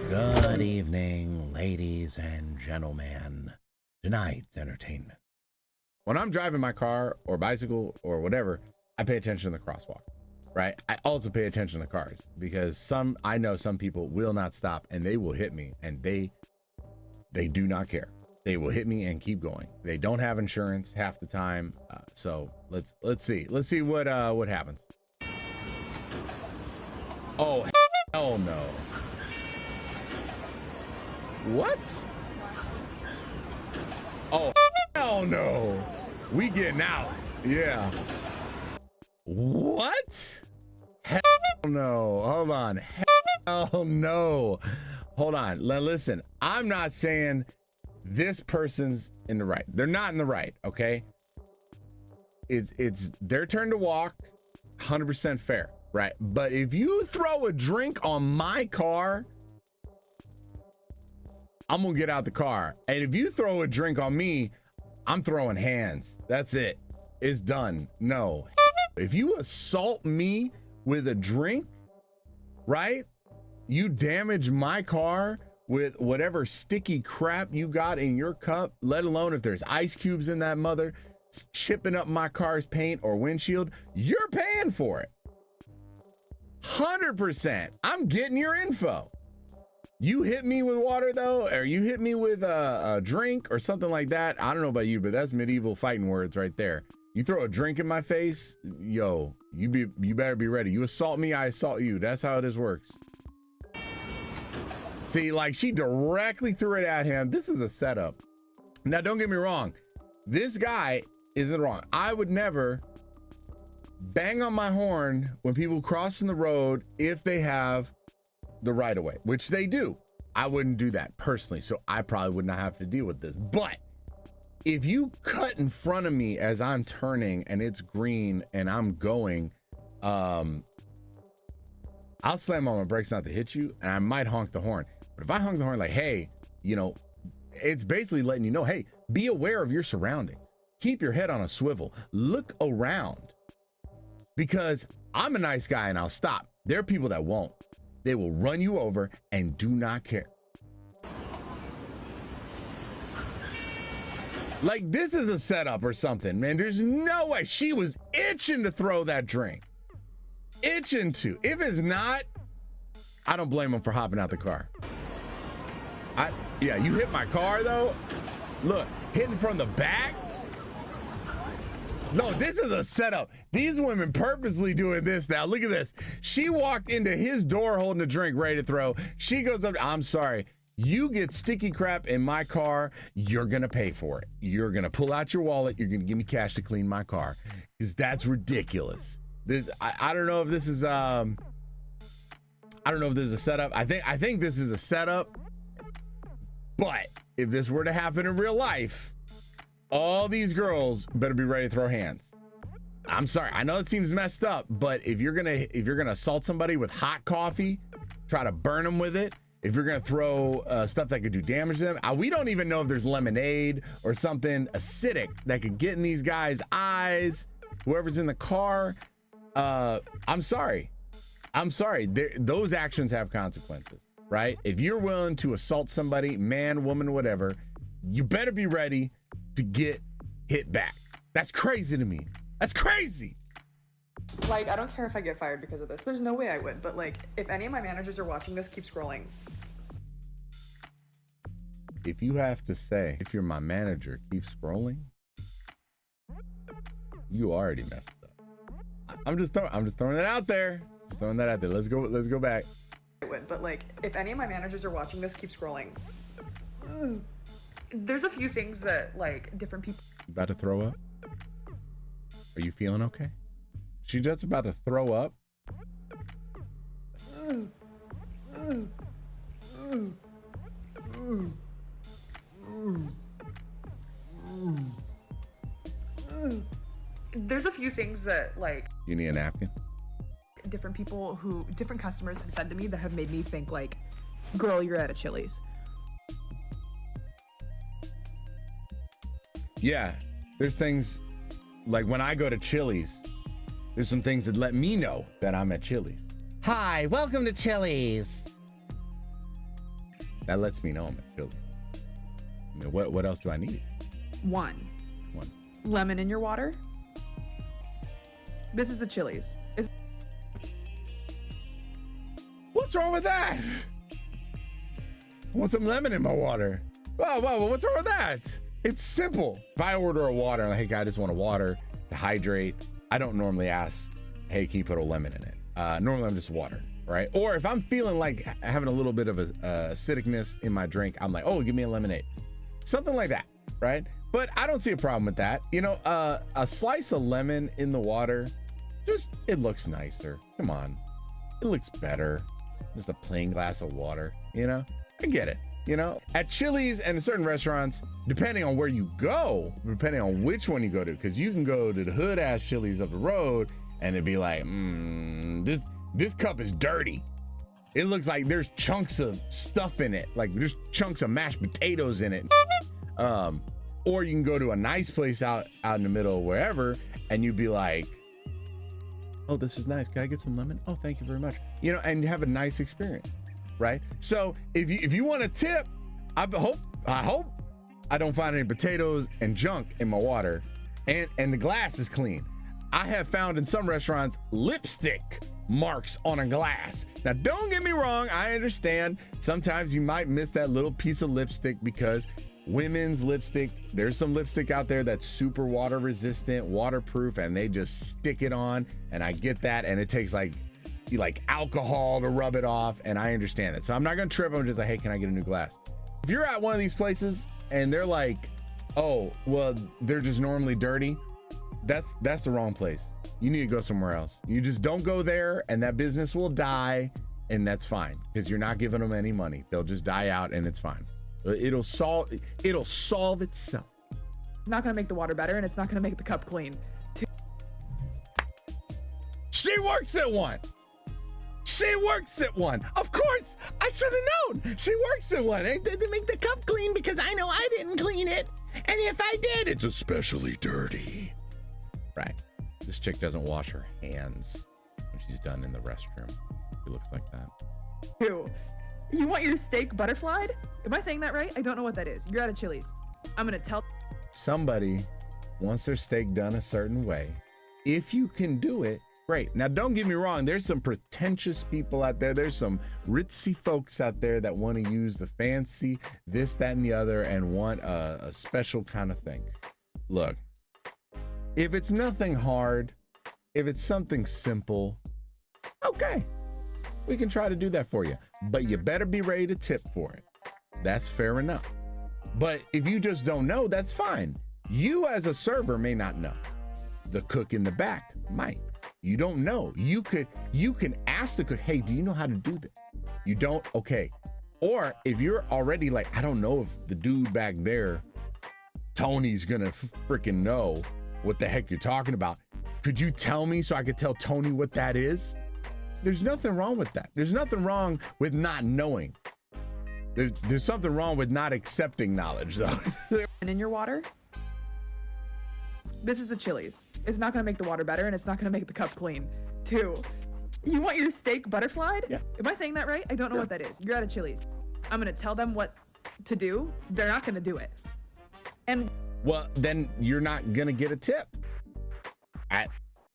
Good evening, ladies and gentlemen. Tonight's entertainment. When I'm driving my car or bicycle or whatever, I pay attention to the crosswalk, right? I also pay attention to cars because I know some people will not stop and they will hit me, and they do not care. They will hit me and keep going. They don't have insurance half the time. So let's see what happens. Oh, hell no. What? Oh, hell no. We getting out. Yeah. What? Hell no. Hold on. Hell no. Hold on. Listen, I'm not saying this person's in the right. They're not in the right, okay? It's their turn to walk, 100% fair, right? But if you throw a drink on my car, I'm gonna get out the car. And if you throw a drink on me, I'm throwing hands. That's it. It's done. No. If you assault me with a drink, right? You damage my car with whatever sticky crap you got in your cup, let alone if there's ice cubes in that mother, chipping up my car's paint or windshield, you're paying for it. 100%. I'm getting your info. You hit me with water though, or you hit me with a drink or something like that. I don't know about you, but that's medieval fighting words right there. You throw a drink in my face, yo, you better be ready. You assault me, I assault you. That's how this works. See, like, she directly threw it at him. This is a setup. Now, don't get me wrong. This guy isn't wrong. I would never bang on my horn when people crossing the road if they have the right of way, which they do. I wouldn't do that personally, so I probably would not have to deal with this. But if you cut in front of me as I'm turning and it's green and I'm going, I'll slam on my brakes not to hit you, and I might honk the horn. But if I honk the horn like, hey, you know, it's basically letting you know, hey, be aware of your surroundings. Keep your head on a swivel. Look around. Because I'm a nice guy and I'll stop. There are people that won't. They will run you over and do not care. Like, this is a setup or something, man. There's no way. She was itching to throw that drink. Itching to. If it's not, I don't blame him for hopping out the car. Yeah, you hit my car though. Look, hitting from the back. No, this is a setup. These women purposely doing this now. Look at this. She walked into his door holding a drink ready to throw. She goes up, I'm sorry. You get sticky crap in my car, you're gonna pay for it. You're gonna pull out your wallet, you're gonna give me cash to clean my car. Because that's ridiculous. I don't know if this is I don't know if this is a setup. I think this is a setup. But if this were to happen in real life, all these girls better be ready to throw hands. I'm sorry, I know it seems messed up, but if you're gonna assault somebody with hot coffee, try to burn them with it, if you're gonna throw stuff that could do damage to them, we don't even know if there's lemonade or something acidic that could get in these guys' eyes, whoever's in the car. I'm sorry. Those actions have consequences, right? If you're willing to assault somebody, man, woman, whatever, you better be ready to get hit back. That's crazy to me. That's crazy. Like, I don't care if I get fired because of this. There's no way I would, but like, if any of my managers are watching this, keep scrolling. If you have to say, if you're my manager, keep scrolling, you already messed up. I'm just throwing it out there. Just throwing that out there. Let's go back. I would, but like, if any of my managers are watching this, keep scrolling. There's a few things that like different people. You about to throw up? Are you feeling okay? She's just about to throw up. There's a few things that like. You need a napkin? Different customers have said to me that have made me think like, girl, you're at a Chili's. Yeah, there's things like when I go to Chili's, there's some things that let me know that I'm at Chili's. Hi, welcome to Chili's. That lets me know I'm at Chili's. I mean, what else do I need? One, lemon in your water. This is a Chili's. What's wrong with that? I want some lemon in my water. Whoa, what's wrong with that? It's simple. If I order a water, I'm like, hey, I just want a water to hydrate. I don't normally ask, hey, can you put a lemon in it? Normally I'm just water, right? Or if I'm feeling like having a little bit of a acidicness in my drink, I'm like, oh, give me a lemonade. Something like that, right? But I don't see a problem with that. You know, a slice of lemon in the water, it looks nicer. Come on, it looks better. Just a plain glass of water, you know? I get it, you know? At Chili's and certain restaurants, depending on where you go, depending on which one you go to, because you can go to the hood-ass Chili's up the road and it'd be like, this cup is dirty. It looks like there's chunks of stuff in it. Like there's chunks of mashed potatoes in it. Or you can go to a nice place out in the middle, wherever, and you'd be like, oh, this is nice. Can I get some lemon? Oh, thank you very much. You know, and you have a nice experience, right? So if you want a tip, I hope I don't find any potatoes and junk in my water, and the glass is clean. I have found in some restaurants lipstick marks on a glass. Now, don't get me wrong. I understand sometimes you might miss that little piece of lipstick because women's lipstick, there's some lipstick out there that's super water resistant, waterproof, and they just stick it on. And I get that. And it takes like alcohol to rub it off. And I understand that. So I'm not going to trip. I'm just like, hey, can I get a new glass? If you're at one of these places and they're like, oh, well, they're just normally dirty, that's the wrong place. You need to go somewhere else. You just don't go there, and that business will die, and that's fine because you're not giving them any money. They'll just die out, and it's fine. It'll solve itself. It's not gonna make the water better, and it's not gonna make the cup clean. She works at one. Of course, I should have known. She works at one. They make the cup clean because I know I didn't clean it, and if I did, it's especially dirty. Right. This chick doesn't wash her hands when she's done in the restroom. It looks like that. Two, you want your steak butterflied? Am I saying that right? I don't know what that is. You're at a Chili's. I'm gonna tell. Somebody wants their steak done a certain way. If you can do it, great. Now, don't get me wrong. There's some pretentious people out there. There's some ritzy folks out there that want to use the fancy this, that, and the other and want a special kind of thing. Look, if it's nothing hard, if it's something simple, okay, we can try to do that for you. But you better be ready to tip for it. That's fair enough. But if you just don't know, that's fine. You as a server may not know. The cook in the back might. You don't know. You can ask the cook, hey, do you know how to do this? You don't? Okay. Or if you're already like, I don't know if the dude back there, Tony's gonna freaking know what the heck you're talking about. Could you tell me so I could tell Tony what that is? There's nothing wrong with that. There's nothing wrong with not knowing. There's something wrong with not accepting knowledge, though. And in your water? This is a Chili's. It's not gonna make the water better, and it's not gonna make the cup clean. Two, you want your steak butterflied? Yeah. Am I saying that right? I don't know what that is. You're at a Chili's. I'm gonna tell them what to do. They're not gonna do it. And well, then you're not gonna get a tip. I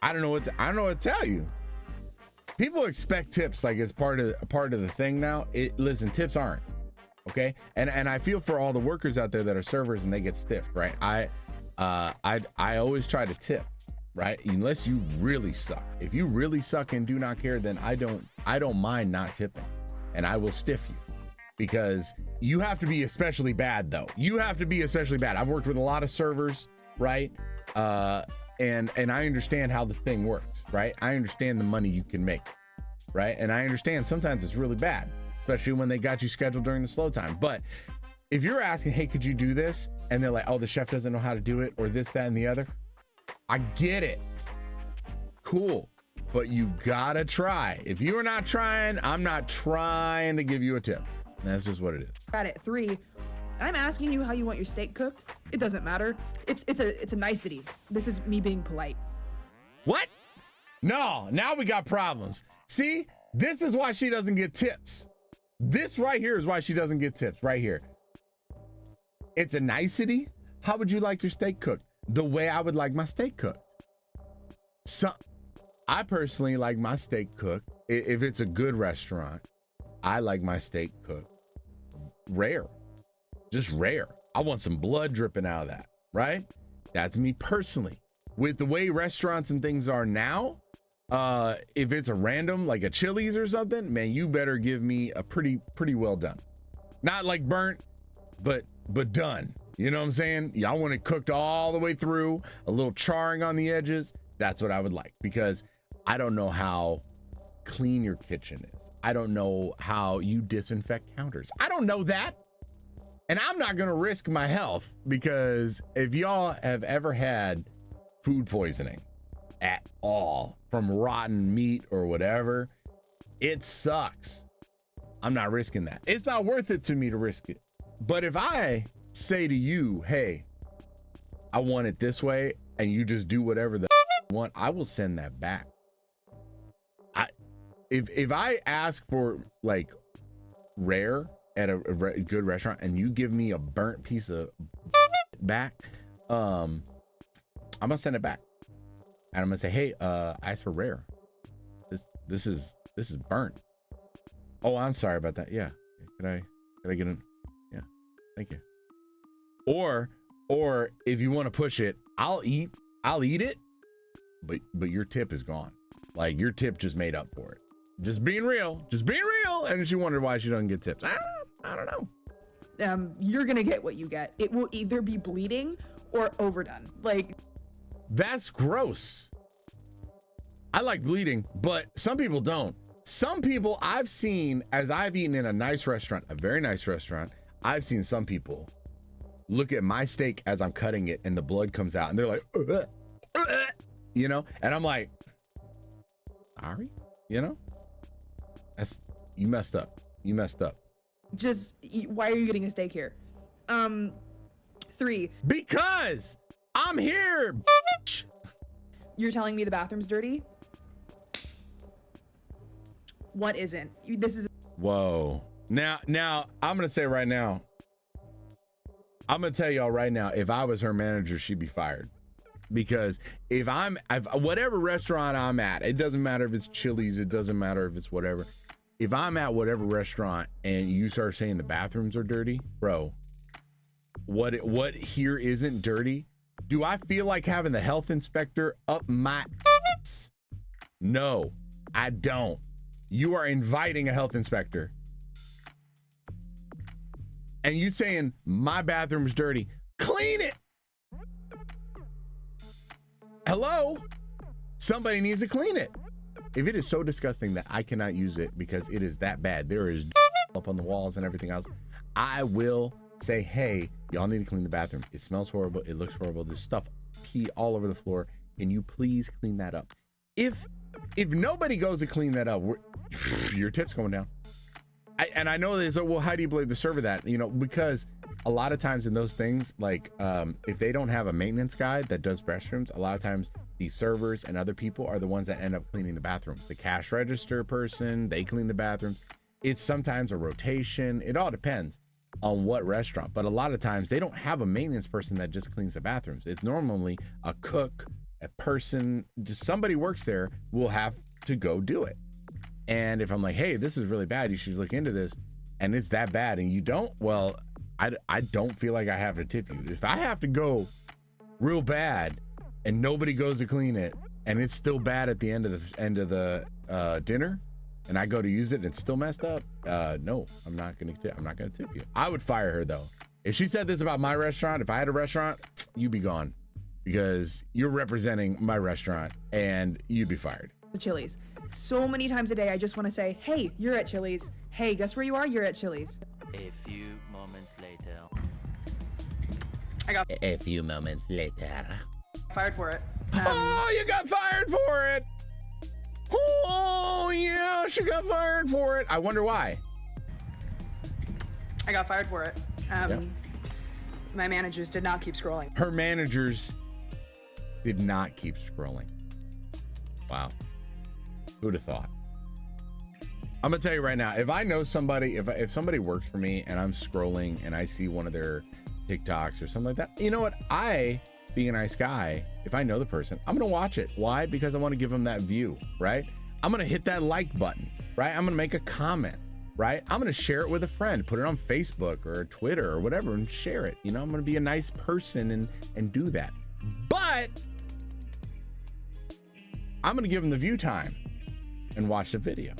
don't know what to tell you. People expect tips like it's part of the thing now. Listen, tips aren't. Okay? And I feel for all the workers out there that are servers and they get stiffed, right? I always try to tip, right? Unless you really suck. If you really suck and do not care, then I don't mind not tipping, and I will stiff you, because you have to be especially bad though. You have to be especially bad. I've worked with a lot of servers, right? And I understand how the thing works, right? I understand the money you can make, right? And I understand sometimes it's really bad, especially when they got you scheduled during the slow time. But if you're asking, hey, could you do this? And they're like, oh, the chef doesn't know how to do it, or this, that, and the other. I get it. Cool. But you gotta try. If you are not trying, I'm not trying to give you a tip. That's just what it is. at 3, I'm asking you how you want your steak cooked. It doesn't matter. It's a nicety. This is me being polite. What? No, now we got problems. See, this is why she doesn't get tips. This right here is why she doesn't get tips right here. It's a nicety. How would you like your steak cooked? The way I would like my steak cooked. So I personally like my steak cooked. If it's a good restaurant, I like my steak cooked rare, just rare. I want some blood dripping out of that, right? That's me personally. With the way restaurants and things are now, if it's a random, like a Chili's or something, man, you better give me a pretty well done. Not like burnt, but done. You know what I'm saying? Yeah, I want it cooked all the way through, a little charring on the edges. That's what I would like, because I don't know how clean your kitchen is. I don't know how you disinfect counters. I don't know that. And I'm not gonna risk my health, because if y'all have ever had food poisoning at all from rotten meat or whatever, it sucks. I'm not risking that. It's not worth it to me to risk it. But if I say to you, hey, I want it this way, and you just do whatever the you want, I will send that back. If I ask for like rare at a good restaurant and you give me a burnt piece of back, I'm gonna send it back, and I'm gonna say, hey, I asked for rare. This is burnt. Oh, I'm sorry about that. Yeah, could I get an? Yeah, thank you. Or if you want to push it, I'll eat it, but your tip is gone. Like, your tip just made up for it. Just being real. And she wondered why she doesn't get tips. I don't know. You're gonna get what you get. It will either be bleeding or overdone. Like, that's gross. I like bleeding, but some people don't. Some people I've seen, as I've eaten in a nice restaurant, a very nice restaurant, I've seen some people look at my steak as I'm cutting it and the blood comes out and they're like, you know? And I'm like, sorry, you know? You messed up. just why are you getting a steak here? 3. Because I'm here. You're telling me the bathroom's dirty? What isn't? This is. Whoa. Now I'm gonna say right now. I'm gonna tell y'all right now. If I was her manager, she'd be fired. Because if whatever restaurant I'm at, it doesn't matter if it's Chili's, it doesn't matter if it's whatever. If I'm at whatever restaurant and you start saying the bathrooms are dirty, bro, what here isn't dirty? Do I feel like having the health inspector up my ass? No, I don't. You are inviting a health inspector. And you saying my bathroom's dirty. Clean it. Hello? Somebody needs to clean it. If it is so disgusting that I cannot use it because it is that bad, there is up on the walls and everything else, I will say, hey, y'all need to clean the bathroom. It smells horrible. It looks horrible. There's stuff pee all over the floor. Can you please clean that up? If nobody goes to clean that up, your tip's going down. And I know there's well, how do you blame the server that? You know, because a lot of times in those things, like if they don't have a maintenance guy that does restrooms, a lot of times the servers and other people are the ones that end up cleaning the bathrooms. The cash register person, they clean the bathrooms. It's sometimes a rotation. It all depends on what restaurant. But a lot of times they don't have a maintenance person that just cleans the bathrooms. It's normally a cook, a person, just somebody works there will have to go do it. And if I'm like, hey, this is really bad, you should look into this, and it's that bad and you don't, well, I don't feel like I have to tip you. If I have to go real bad and nobody goes to clean it and it's still bad at the end of the dinner and I go to use it and it's still messed up, no, I'm not gonna tip you. I would fire her though. If she said this about my restaurant, if I had a restaurant, you'd be gone because you're representing my restaurant and you'd be fired. The Chili's. So many times a day, I just want to say, hey, you're at Chili's. Hey, guess where you are? You're at Chili's. A few moments later. I got A few moments later. fired for it. Oh, you got fired for it. Oh, yeah, she got fired for it. I wonder why. I got fired for it. Yep. My managers did not keep scrolling. Her managers did not keep scrolling. Wow. Who'd have thought? I'm gonna tell you right now, if I know somebody, if somebody works for me and I'm scrolling and I see one of their TikToks or something like that, you know what? Being a nice guy, if I know the person, I'm gonna watch it. Why? Because I want to give them that view, right? I'm gonna hit that like button, right? I'm gonna make a comment, right? I'm gonna share it with a friend, put it on Facebook or Twitter or whatever and share it. You know, I'm gonna be a nice person and do that. But I'm gonna give them the view time and watch the video.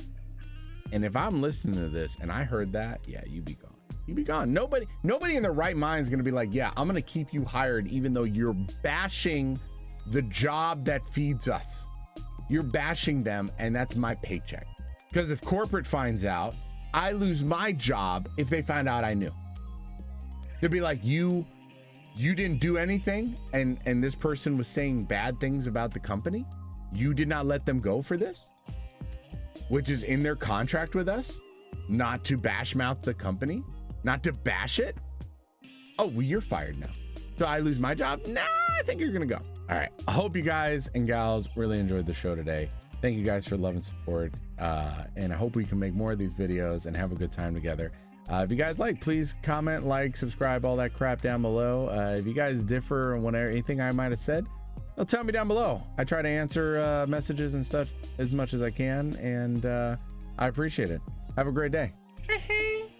And if I'm listening to this and I heard that, yeah, you be gone. You be gone. Nobody in their right mind is gonna be like, yeah, I'm gonna keep you hired even though you're bashing the job that feeds us. You're bashing them, and that's my paycheck. Because if corporate finds out, I lose my job if they find out I knew. They'd be like, you didn't do anything, and this person was saying bad things about the company. You did not let them go for this, which is in their contract with us, not to bash mouth the company, not to bash it. Oh, well, you're fired now. So I lose my job? Nah, I think you're gonna go. All right, I hope you guys and gals really enjoyed the show today. Thank you guys for love and support. And I hope we can make more of these videos and have a good time together. If you guys like, please comment, like, subscribe, all that crap down below. If you guys differ on anything I might have said, well, tell me down below. I try to answer messages and stuff as much as I can, and I appreciate it. Have a great day.